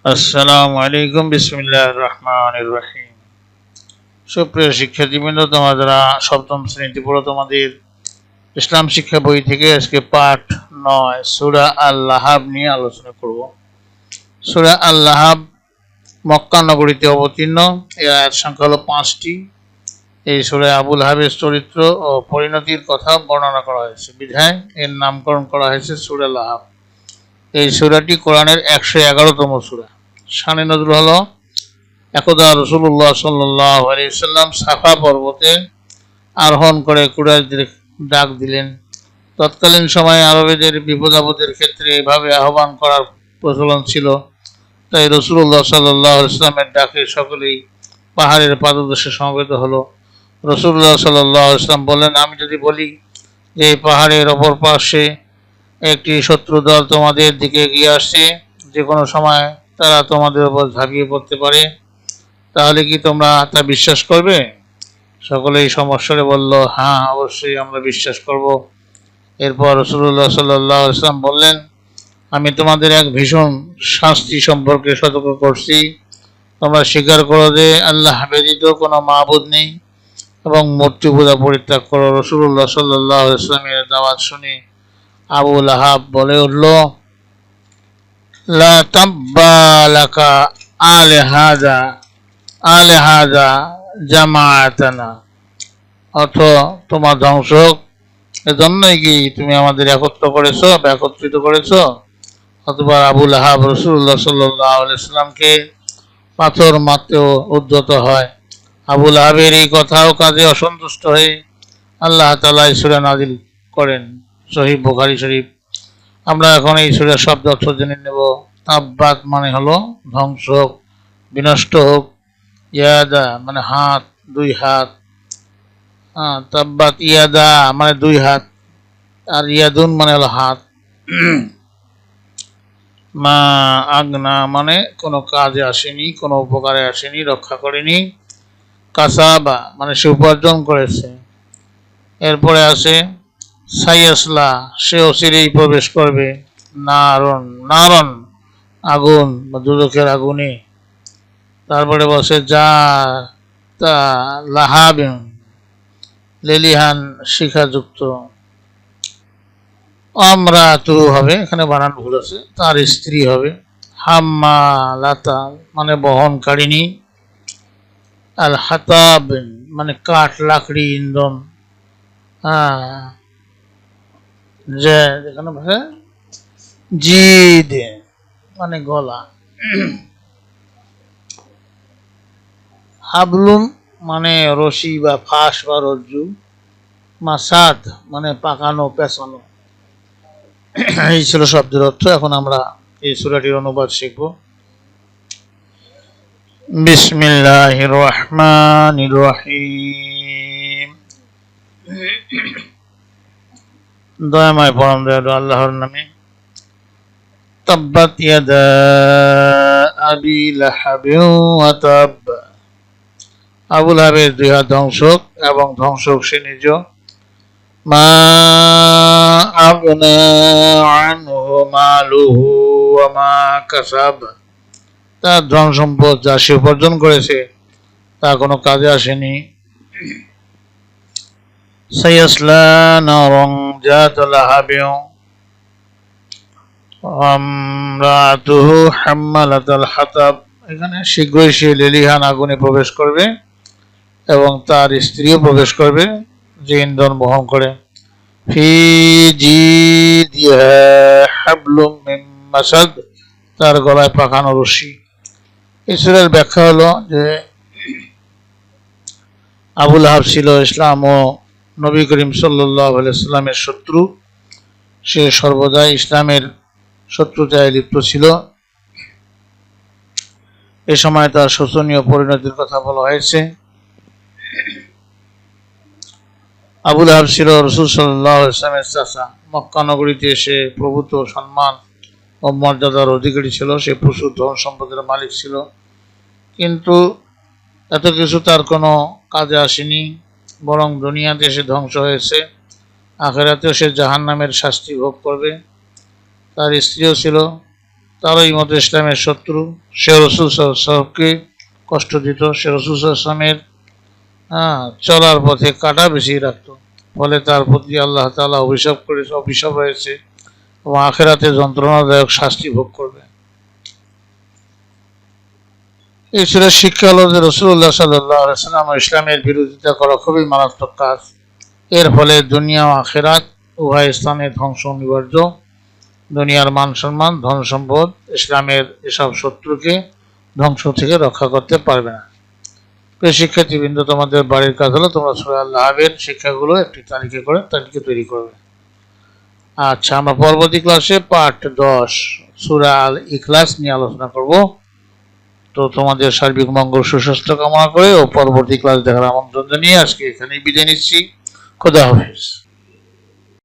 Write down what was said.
আসসালামু আলাইকুম বিসমিল্লাহির রহমানির রহিম। সুপ্রিয় শিক্ষার্থীবৃন্দ, তোমরা যারা সপ্তম শ্রেণীতে পড়ো, তোমাদের ইসলাম শিক্ষা বই থেকে আজকে পাঠ 9 সূরা আল-লাহাব নিয়ে আলোচনা করব। সূরা আল-লাহাব মক্কা নগরীতে অবতীর্ণ। এর আয়াত সংখ্যা হলো 5টি। এই সূরায় আবু লাহাবের চরিত্র ও পরিণতির কথা বর্ণনা করা হয়েছে, বিধায় এর নামকরণ করা হয়েছে সূরা লাহাব। এই সূরাটি কোরআনের 111তম সূরা। শানে নজরুল হলো, একদা রাসূলুল্লাহ সাল্লাল্লাহু আলাইহি সাল্লাম সাফা পর্বতে আরোহণ করে কুরাইশদের ডাক দিলেন। তৎকালীন সময়ে আরবেদের বিপদ আপদের ক্ষেত্রে এভাবে আহ্বান করার প্রচলন ছিল। তাই রাসূলুল্লাহ সাল্লাল্লাহু আলাইহি সাল্লামের ডাকে সকলেই পাহাড়ের পাদদেশে সমবেত হলো। রাসূলুল্লাহ সাল্লাল্লাহু আলাইহি সাল্লাম বললেন, আমি যদি বলি যে এই পাহাড়ের অপর পাশে একটি শত্রু দল তোমাদের দিকে এগিয়ে আসছে, যে কোনো সময় তারা তোমাদের উপর ঝাঁপিয়ে পড়তে পারে, তাহলে কি তোমরা তা বিশ্বাস করবে? সকলেই সমস্বরে বলল, হ্যাঁ, অবশ্যই আমরা বিশ্বাস করব। এরপর রাসূলুল্লাহ সাল্লাল্লাহু আলাইহি ওয়াসাল্লাম বললেন, আমি তোমাদের এক ভীষণ শাস্তি সম্পর্কে সতর্ক করছি। তোমরা স্বীকার করো যে আল্লাহ ব্যতীত কোনো মাবুদ নেই এবং মূর্তি পূজা পরিত্যাগ করো। রাসূলুল্লাহ সাল্লাল্লাহু আলাইহি ওয়াসাল্লামের দাওয়াত শুনে আবু লাহাব বলে উঠল, লা তাব্বা লাকা আলেহাজা জামাআতানা, অর্থ তোমার ধ্বংস হোক, এজন্যই কি তুমি আমাদের একত্রিত করেছো। অথবা আবু লাহাব রাসূলুল্লাহ সাল্লাল্লাহু আলাইহি সাল্লামকে পাথর মারতেও উদ্যত হয়। আবু লাহাবের এই কথা ও কাজে অসন্তুষ্ট হয়ে আল্লাহ তাআলা এই সূরা নাযিল করেন। সহিহ বুখারী শরীফ। আমরা এখন এই সূরার শব্দ অর্থ জেনে নেব। তাব্বাত মানে হলো ধ্বংস হোক, বিনষ্ট হোক। ইয়াদা মানে হাত, দুই হাত। তাব্বাত ইয়াদা মানে দুই হাত, আর ইয়াদুন মানে হলো হাত। মা আগনা মানে কোনো কাজে আসেনি, কোনো উপকারে আসেনি, রক্ষা করেনি। কাসাবা মানে সে উপার্জন করেছে। এরপরে আছে সাইয়াসলা, সে অচিরেই প্রবেশ করবে। নারন আগুন বা দুদকের আগুনে। তারপরে বসে যা তা লাহাবিন লেলিহান শিখাযুক্ত। আমরাতু হবে, এখানে বানান ভুল আছে, তার স্ত্রী হবে। হাম্মা লাতা মানে বহনকারিণী। আল হাতাব মানে কাঠ, লাকড়ি, ইন্ধন। যে এখানে জিদ মানে গলা। হাবলুম মানে রশি বা ফাঁস বা রজ্জু। মাসাদ মানে পাকানো, পেঁচানো। এই ছিল শব্দের অর্থ। এখন আমরা এই সূরাটির অনুবাদ শিখব। বিসমিল্লাহির রহমানির রহিম। দয়াময় পরম দয়ালু আল্লাহর নামে। তাব্বাত ইয়াদা আবি লাহাবিন ওয়া তাব, আবু লাহাবের দুই হাত ধ্বংস হোক এবং ধ্বংস হোক সে নিজ। মা আগনা আনহু মালুহু ওয়া মা কাসাব, তার ধন সম্পদ যা সে উপার্জন করেছে তা কোনো কাজে আসেনি। সায়াসলা নারন যাতা লাহাবিন আমরাতুহু হাম্মালাতাল হাতাব, এখানে শীঘ্রই সে লেলিহান আগুনে প্রবেশ করবে এবং তার স্ত্রীও প্রবেশ করবে, যে ইন্ধন বহন করে। ফি জিদিহা হাবলুম মিন মাসাদ, তার গলায় পাকানো রশি। এই সূরার ব্যাখ্যা হলো যে আবু লাহাব ছিল ইসলাম ও নবী করিম সাল্লাল্লাহু আলাইহি সাল্লামের শত্রু। সে সর্বদাই ইসলামের শত্রুতায় লিপ্ত ছিল। এ সময় তার শোচনীয় পরিণতির কথা বলা হয়েছে। আবু লাহাব ছিল রাসূল সাল্লাল্লাহু আলাইহি ওয়াসাল্লামের চাচা। মক্কা নগরীতে সে প্রভূত সম্মান ও মর্যাদার অধিকারী ছিল। সে প্রচুর ধন সম্পদের মালিক ছিল, কিন্তু এত কিছু তার কোনো কাজে আসেনি, বরং দুনিয়াতে সে ধ্বংস হয়েছে, আখিরাতেও সে জাহান্নামের শাস্তি ভোগ করবে। তার স্ত্রীও ছিল, তারাই মতো ইসলামের শত্রু। সে রসুল সাল্লামকে কষ্ট দিত, সে রসুল সাল্লামের চলার পথে কাঁটা বেশি রাখতো, ফলে তার প্রতি আল্লাহ তাআলা অভিশাপ রয়েছে এবং আখিরাতে যন্ত্রণাদায়ক শাস্তি ভোগ করবে। এই সূরার শিক্ষা হলো যে রাসূলুল্লাহ সাল্লাল্লাহু আলাইহি ওয়াসাল্লাম ইসলামের বিরোধিতা করা খুবই মারাত্মক কাজ। এর ফলে দুনিয়া ও আখিরাত উভয় স্থানে ধ্বংস অনিবার্য। দুনিয়ার মান সম্মান, ধন সম্পদ ইসলামের এসব শত্রুকে ধ্বংস থেকে রক্ষা করতে পারবে না। প্রিয় শিক্ষার্থীবৃন্দ, তোমাদের বাড়ির কাজ হলো তোমরা সূরা আল-লাহাবের শিক্ষাগুলো একটি তালিকা তৈরি করবে। আচ্ছা, আমরা পরবর্তী ক্লাসে পার্ট 10 সূরা আল ইখলাস নিয়ে আলোচনা করব। তো তোমাদের সার্বিক মঙ্গল সুস্বাস্থ্য কামনা করে ও পরবর্তী ক্লাস দেখার আমন্ত্রণ জানিয়ে আজকে এখানেই বিদায় নিচ্ছি। খোদা হাফেজ।